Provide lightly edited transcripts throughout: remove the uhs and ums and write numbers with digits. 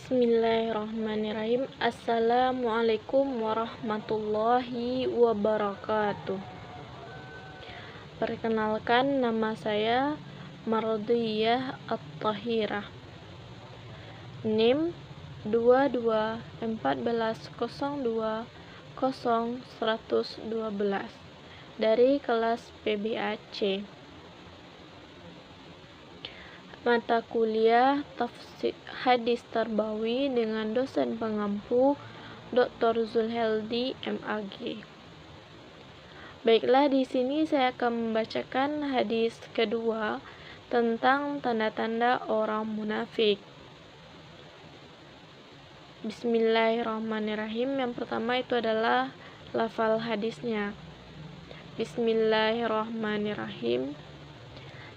Bismillahirrahmanirrahim. Assalamualaikum warahmatullahi wabarakatuh. Perkenalkan, nama saya Mardiyah At-Tahirah. NIM 22 14 02 0112 dari kelas PBAC. Mata kuliah Tafsir Hadis Tarbawi dengan dosen pengampu Dr. Zulheldi MAG. Baiklah, di sini saya akan membacakan hadis kedua tentang tanda-tanda orang munafik. Bismillahirrahmanirrahim. Yang pertama itu adalah lafal hadisnya. Bismillahirrahmanirrahim.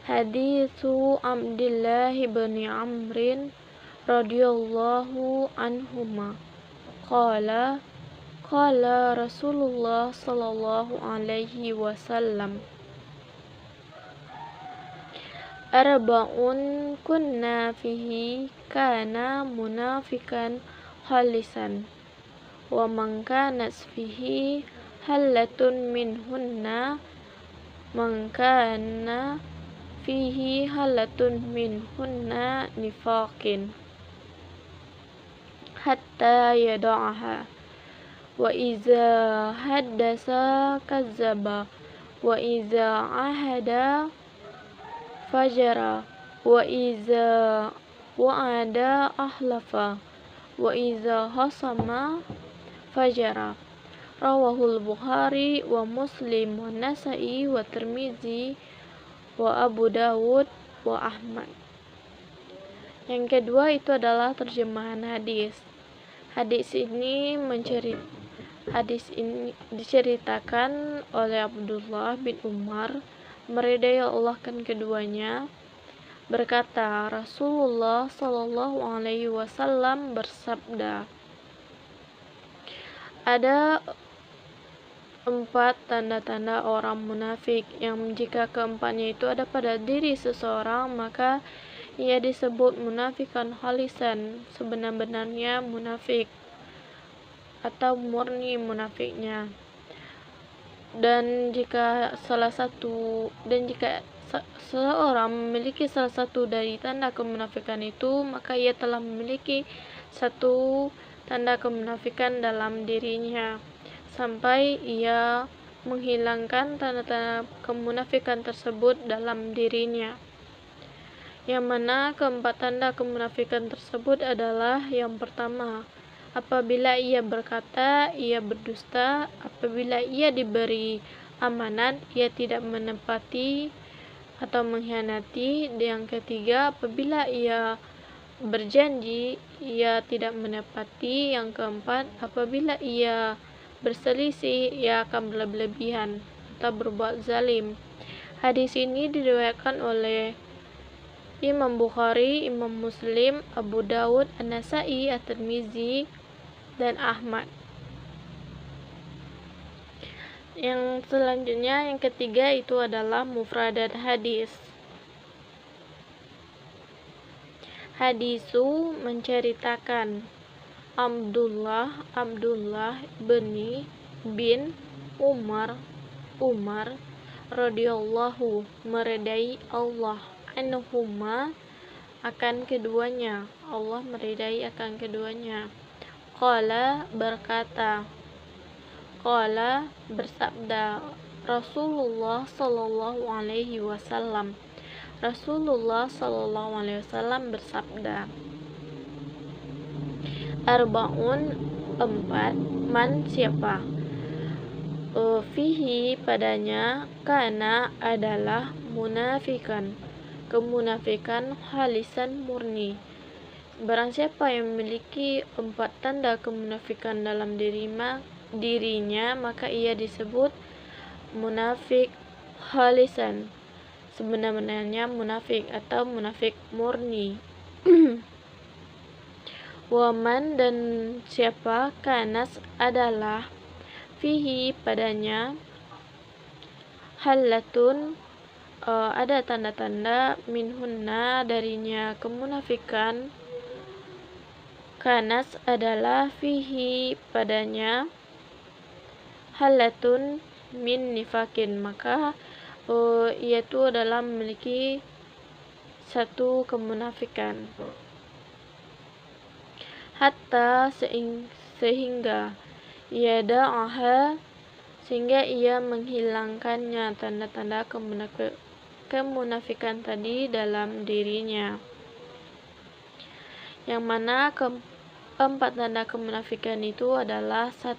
Hadithu Abdullah bin Amrin radhiyallahu anhuma qala Rasulullah sallallahu alaihi wasallam arba'un kunna fihi kana munafikan khalisan wa man kanat fihi halatun minhunna man kana fihi halatun minhunna nifaqin hatta yada'aha wa iza haddasa kazzaba wa iza ahada fajara wa iza wa'ada ahlafa wa iza hasama fajara. Rawahul Bukhari wa Muslim wa Nasa'i wa Tirmizi wa Abu Dawud wa Ahmad. Yang kedua itu adalah terjemahan hadis. Hadis ini diceritakan oleh Abdullah bin Umar, meridai Allah kan keduanya, berkata, Rasulullah Shallallahu Alaihi Wasallam bersabda, ada 4 tanda-tanda orang munafik, yang jika keempatnya itu ada pada diri seseorang, maka ia disebut munafikan khalisan, sebenar-benarnya munafik atau murni munafiknya. Dan jika seseorang memiliki salah satu dari tanda kemunafikan itu, maka ia telah memiliki satu tanda kemunafikan dalam dirinya, sampai ia menghilangkan tanda-tanda kemunafikan tersebut dalam dirinya. Yang mana keempat tanda kemunafikan tersebut adalah, yang pertama, apabila ia berkata, ia berdusta. Apabila ia diberi amanat, ia tidak menepati atau mengkhianati. Yang ketiga, apabila ia berjanji, ia tidak menepati. Yang keempat, apabila ia berselisih, ia akan berlebihan atau berbuat zalim. Hadis ini diriwayatkan oleh Imam Bukhari, Imam Muslim, Abu Dawud, An-Nasa'i, At-Tirmizi, dan Ahmad. Yang selanjutnya, yang ketiga itu adalah mufradat hadis. Hadisu menceritakan Abdullah bin Umar radhiyallahu meridai Allah anhuma akan keduanya, Allah meridai akan keduanya. Qala berkata, qala bersabda, Rasulullah sallallahu alaihi wasallam, Rasulullah sallallahu alaihi wasallam bersabda, arba'un 4, man siapa, fihi padanya, kana adalah munafikan, kemunafikan khalisan murni. Barang siapa yang memiliki 4 tanda kemunafikan dalam dirinya, maka ia disebut munafik khalisan, sebenar-benarnya munafik atau munafik murni. Waman dan siapa, kanas adalah, fihi padanya, halatun ada tanda-tanda, minhunna darinya kemunafikan, Kanas adalah fihi padanya halatun min nifakin, maka ia itu adalah memiliki satu kemunafikan. Hatta sehingga yada'aha, sehingga ia menghilangkannya tanda-tanda kemunafikan tadi dalam dirinya, yang mana keempat tanda kemunafikan itu adalah: 1.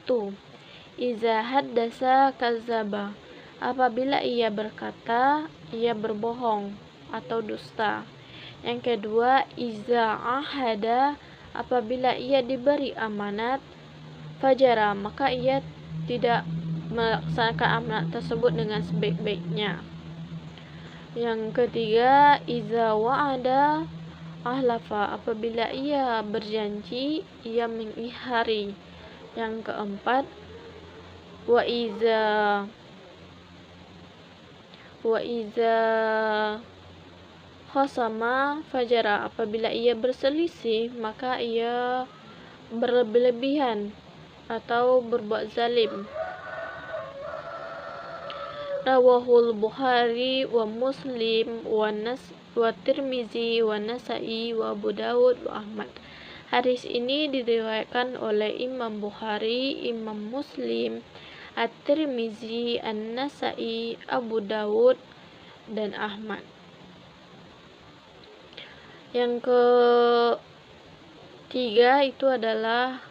Iza haddasa kadzaba, apabila ia berkata ia berbohong atau dusta. Yang kedua, iza ahada, apabila ia diberi amanat, fajara, maka ia tidak melaksanakan amanat tersebut dengan sebaik-baiknya. Yang ketiga, iza wa'ada ahlafa, apabila ia berjanji ia mengingkari. Yang keempat, wa iza khosama fajara, apabila ia berselisih maka ia berlebih-lebihan atau berbuat zalim. Rawahul Bukhari wa Muslim wa Tirmizi wa Nasa'i wa Abu Dawud wa Ahmad. Hadis ini diriwayatkan oleh Imam Bukhari, Imam Muslim, At-Tirmizi, An-Nasa'i, Abu Dawud, dan Ahmad. Yang ketiga itu adalah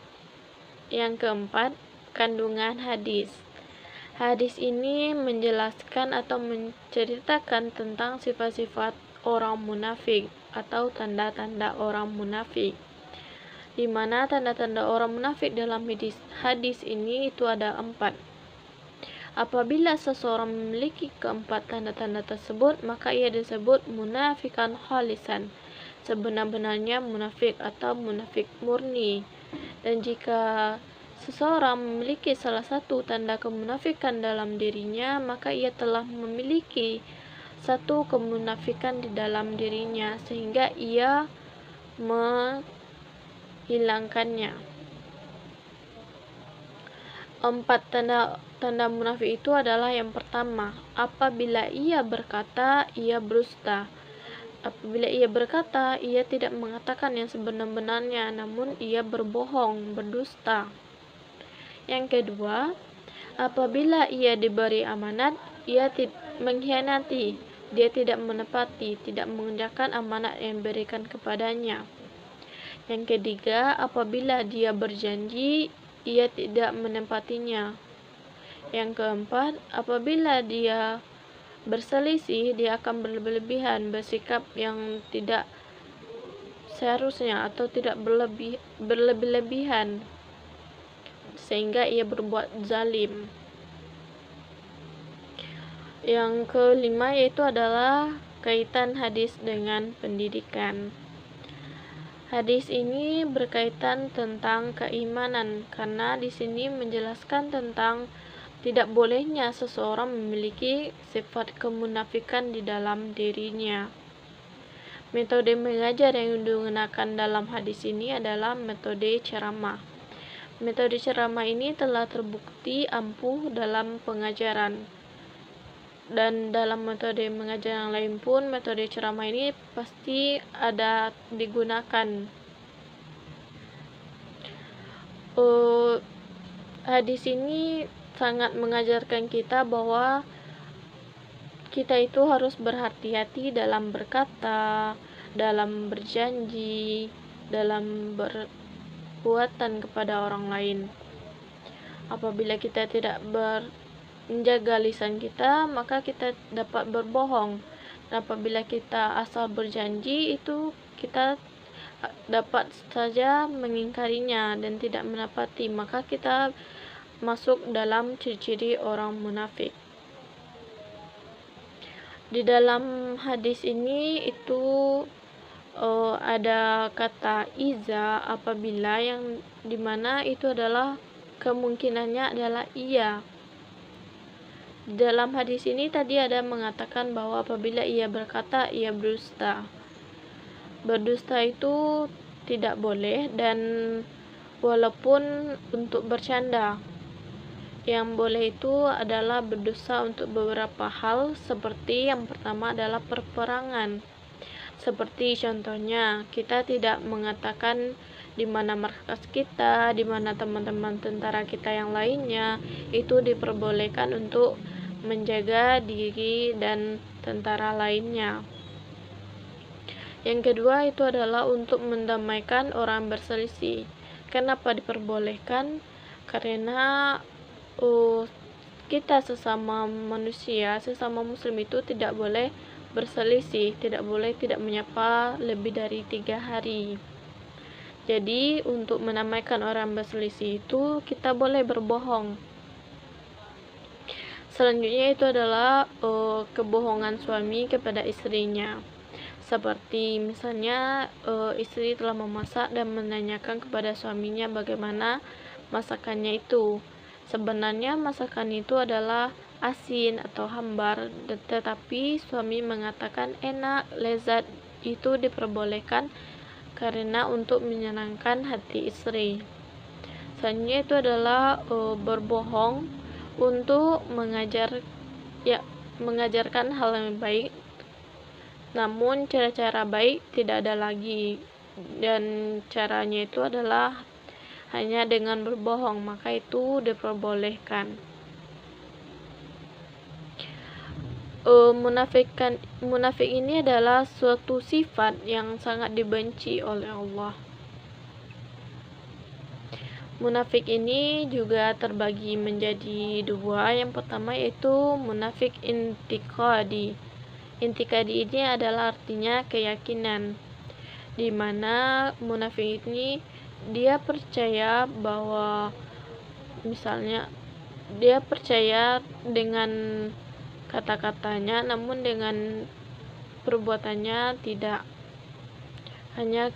yang keempat, kandungan hadis. Hadis ini menjelaskan atau menceritakan tentang sifat-sifat orang munafik atau tanda-tanda orang munafik, di mana tanda-tanda orang munafik dalam hadis ini itu ada 4. Apabila seseorang memiliki keempat tanda-tanda tersebut, maka ia disebut munafikan khalisan, sebenar-benarnya munafik atau munafik murni. Dan jika seseorang memiliki salah satu tanda kemunafikan dalam dirinya, maka ia telah memiliki satu kemunafikan di dalam dirinya, sehingga ia menghilangkannya. 4 tanda munafik itu adalah: yang pertama, apabila ia berkata ia berdusta. Apabila ia berkata, ia tidak mengatakan yang sebenar-benarnya, namun ia berbohong, berdusta. Yang kedua, apabila ia diberi amanat, ia mengkhianati, dia tidak menepati, tidak mengerjakan amanat yang diberikan kepadanya. Yang ketiga, apabila dia berjanji, ia tidak menepatinya. Yang keempat, apabila dia berselisih, dia akan berlebihan, bersikap yang tidak seharusnya atau tidak berlebih-lebihan, sehingga ia berbuat zalim. Yang kelima yaitu adalah kaitan hadis dengan pendidikan. Hadis ini berkaitan tentang keimanan, karena di sini menjelaskan tentang tidak bolehnya seseorang memiliki sifat kemunafikan di dalam dirinya. Metode mengajar yang digunakan dalam hadis ini adalah metode ceramah. Metode ceramah ini telah terbukti ampuh dalam pengajaran. Dan dalam metode mengajar yang lain pun, metode ceramah ini pasti ada digunakan. Hadis ini sangat mengajarkan kita bahwa kita itu harus berhati-hati dalam berkata, dalam berjanji, dalam perbuatan kepada orang lain. Apabila kita tidak menjaga lisan kita, maka kita dapat berbohong. Dan apabila kita asal berjanji, itu kita dapat saja mengingkarinya dan tidak menepati, maka kita masuk dalam ciri-ciri orang munafik. Di dalam hadis ini itu ada kata iza, apabila, yang dimana itu adalah kemungkinannya adalah iya. Di dalam hadis ini tadi ada mengatakan bahwa apabila ia berkata ia berdusta. Berdusta itu tidak boleh, dan walaupun untuk bercanda. Yang boleh itu adalah berdosa untuk beberapa hal, seperti yang pertama adalah perperangan. Seperti contohnya, kita tidak mengatakan di mana markas kita, di mana teman-teman tentara kita yang lainnya, itu diperbolehkan untuk menjaga diri dan tentara lainnya. Yang kedua itu adalah untuk mendamaikan orang berselisih. Kenapa diperbolehkan? Karena kita sesama manusia, sesama muslim itu tidak boleh berselisih, tidak boleh tidak menyapa lebih dari 3 hari. Jadi untuk menamaikan orang berselisih itu kita boleh berbohong. Selanjutnya itu adalah kebohongan suami kepada istrinya. Seperti misalnya istri telah memasak dan menanyakan kepada suaminya bagaimana masakannya itu. Sebenarnya masakan itu adalah asin atau hambar, tetapi suami mengatakan enak, lezat. Itu diperbolehkan karena untuk menyenangkan hati istri. Selanjutnya itu adalah berbohong untuk mengajarkan hal yang baik, namun cara-cara baik tidak ada lagi, dan caranya itu adalah hanya dengan berbohong, maka itu diperbolehkan. Munafik ini adalah suatu sifat yang sangat dibenci oleh Allah. Munafik ini juga terbagi menjadi 2. Yang pertama yaitu munafik intikadi. Intikadi ini adalah artinya keyakinan, di mana munafik ini dia percaya bahwa misalnya dia percaya dengan kata-katanya, namun dengan perbuatannya tidak. Hanya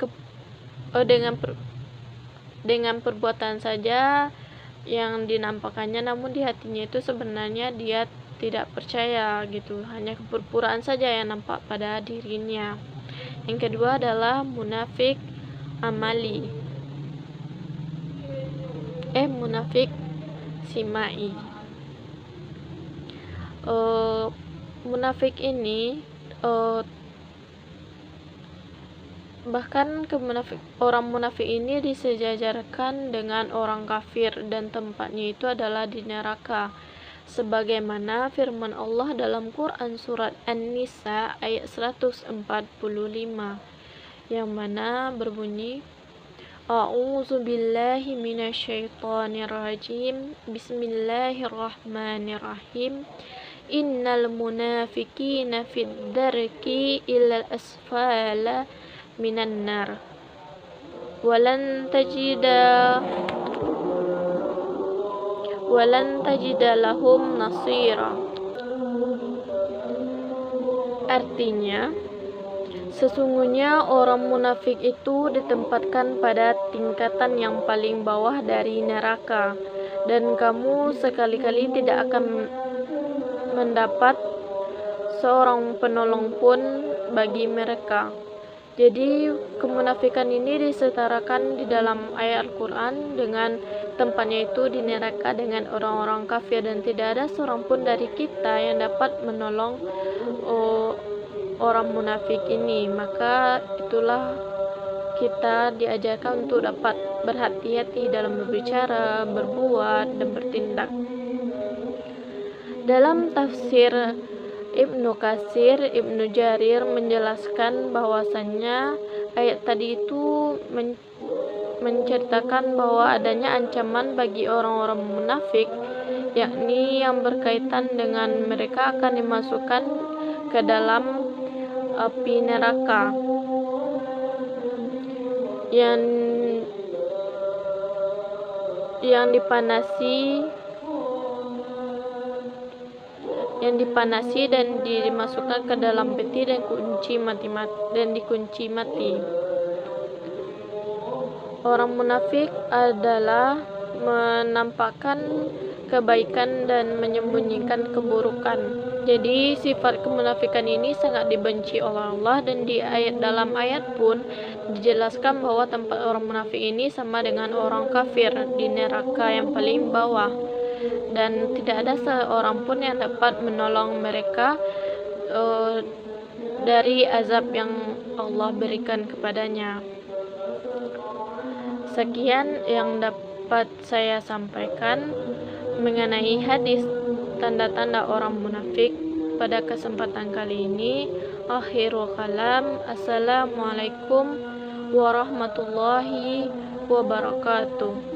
dengan perbuatan saja yang dinampakkannya, namun di hatinya itu sebenarnya dia tidak percaya gitu, hanya kepura-puraan saja yang nampak pada dirinya. Yang kedua adalah munafik amali, munafik simai. Munafik ini bahkan orang munafik ini disejajarkan dengan orang kafir, dan tempatnya itu adalah di neraka, sebagaimana firman Allah dalam Quran surat An-Nisa ayat 145, yang mana berbunyi, A'udzu billahi minasyaitonir rajim. Bismillahirrahmanirrahim. Innal munafiqina fid darki ilal asfala minan nar. Walan tajida lahum nasira. Artinya, sesungguhnya orang munafik itu ditempatkan pada tingkatan yang paling bawah dari neraka, dan kamu sekali-kali tidak akan mendapat seorang penolong pun bagi mereka. Jadi kemunafikan ini disetarakan di dalam ayat Al-Quran dengan tempatnya itu di neraka dengan orang-orang kafir, dan tidak ada seorang pun dari kita yang dapat menolong orang munafik ini. Maka itulah kita diajarkan untuk dapat berhati-hati dalam berbicara, berbuat, dan bertindak. Dalam tafsir Ibnu Katsir, Ibnu Jarir menjelaskan bahwasannya ayat tadi itu menceritakan bahwa adanya ancaman bagi orang-orang munafik, yakni yang berkaitan dengan mereka akan dimasukkan ke dalam api neraka yang dipanasi dan dimasukkan ke dalam peti dan dikunci mati. Orang munafik adalah menampakkan kebaikan dan menyembunyikan keburukan. Jadi sifat kemunafikan ini sangat dibenci oleh Allah, dan dalam ayat pun dijelaskan bahwa tempat orang munafik ini sama dengan orang kafir di neraka yang paling bawah, dan tidak ada seorang pun yang dapat menolong mereka dari azab yang Allah berikan kepadanya. Sekian yang dapat saya sampaikan mengenai hadis tanda-tanda orang munafik pada kesempatan kali ini. Akhirul kalam, assalamualaikum warahmatullahi wabarakatuh.